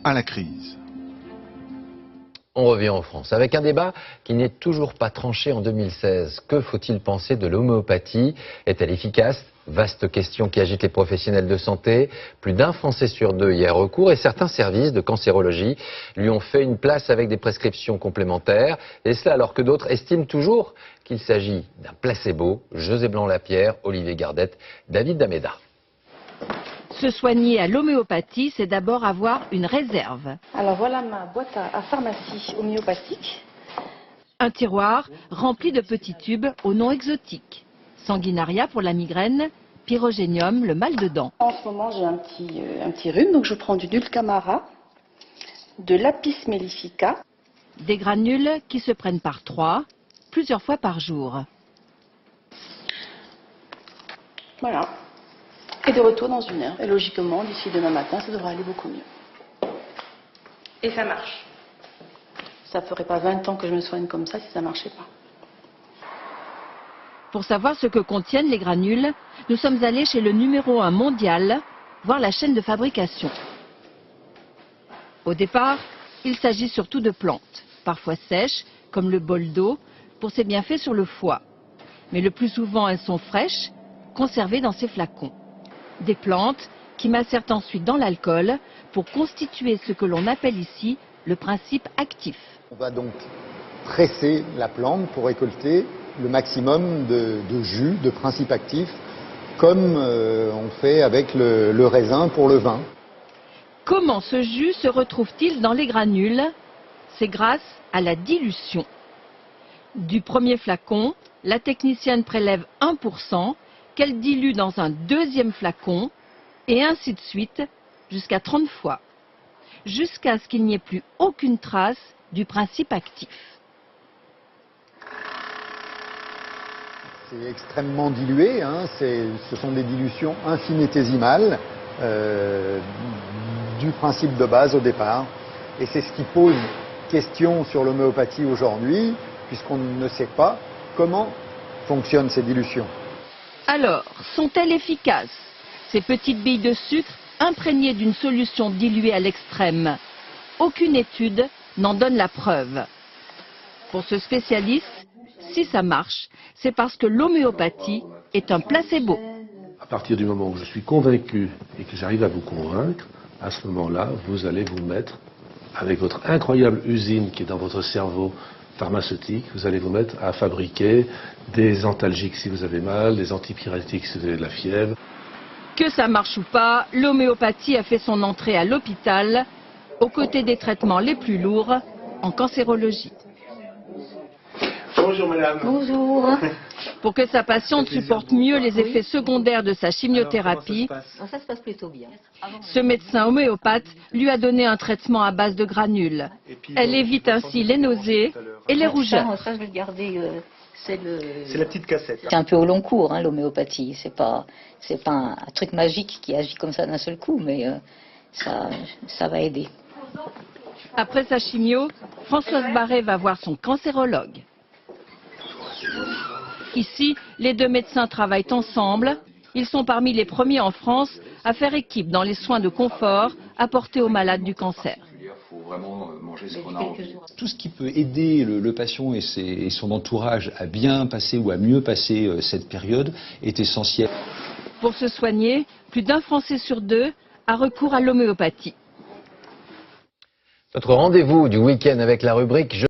à la crise. On revient en France avec un débat qui n'est toujours pas tranché en 2016. Que faut-il penser de l'homéopathie? Est-elle efficace? Vaste question qui agite les professionnels de santé. Plus d'un Français sur deux y a recours et certains services de cancérologie lui ont fait une place avec des prescriptions complémentaires. Et cela alors que d'autres estiment toujours qu'il s'agit d'un placebo. José Blanc-Lapierre, Olivier Gardette, David Dameda. Se soigner à l'homéopathie, c'est d'abord avoir une réserve. Alors voilà ma boîte à pharmacie homéopathique. Un tiroir rempli de petits tubes aux noms exotiques. Sanguinaria pour la migraine, pyrogénium, le mal de dents. En ce moment j'ai un petit rhume, donc je prends du dulcamara, de l'apis mellifica. Des granules qui se prennent par 3, plusieurs fois par jour. Voilà. Et de retour dans 1 heure. Et logiquement, d'ici demain matin, ça devrait aller beaucoup mieux. Et ça marche. Ça ferait pas 20 ans que je me soigne comme ça si ça marchait pas. Pour savoir ce que contiennent les granules, nous sommes allés chez le numéro 1 mondial, voir la chaîne de fabrication. Au départ, il s'agit surtout de plantes, parfois sèches, comme le bol d'eau, pour ses bienfaits sur le foie. Mais le plus souvent, elles sont fraîches, conservées dans ces flacons. Des plantes qui macèrent ensuite dans l'alcool pour constituer ce que l'on appelle ici le principe actif. On va donc presser la plante pour récolter le maximum de jus, de principe actif, comme on fait avec le raisin pour le vin. Comment ce jus se retrouve-t-il dans les granules? C'est grâce à la dilution. Du premier flacon, la technicienne prélève 1%, qu'elle dilue dans un deuxième flacon, et ainsi de suite, jusqu'à 30 fois, jusqu'à ce qu'il n'y ait plus aucune trace du principe actif. C'est extrêmement dilué, hein, ce sont des dilutions infinitésimales du principe de base au départ. Et c'est ce qui pose question sur l'homéopathie aujourd'hui, puisqu'on ne sait pas comment fonctionnent ces dilutions. Alors, sont-elles efficaces, ces petites billes de sucre imprégnées d'une solution diluée à l'extrême? Aucune étude n'en donne la preuve. Pour ce spécialiste, si ça marche, c'est parce que l'homéopathie est un placebo. À partir du moment où je suis convaincu et que j'arrive à vous convaincre, à ce moment-là, vous allez vous mettre, avec votre incroyable usine qui est dans votre cerveau pharmaceutique, vous allez vous mettre à fabriquer des antalgiques si vous avez mal, des antipyrétiques si vous avez de la fièvre. Que ça marche ou pas, l'homéopathie a fait son entrée à l'hôpital, aux côtés des traitements les plus lourds en cancérologie. Bonjour madame. Bonjour. Pour que sa patiente supporte mieux les effets secondaires de sa chimiothérapie, Ça se passe plutôt bien. ce médecin homéopathe lui a donné un traitement à base de granules. Elle évite ainsi les nausées et les rougeurs. Ça, je vais le garder. C'est la petite cassette. C'est un peu au long cours, hein, l'homéopathie. C'est pas un truc magique qui agit comme ça d'un seul coup, mais ça va aider. Après sa chimio, Françoise Barret va voir son cancérologue. Ici, les deux médecins travaillent ensemble. Ils sont parmi les premiers en France à faire équipe dans les soins de confort apportés aux malades du cancer. Tout ce qui peut aider le patient et son entourage à bien passer ou à mieux passer cette période est essentiel. Pour se soigner, plus d'un Français sur deux a recours à l'homéopathie. Notre rendez-vous du week-end avec la rubrique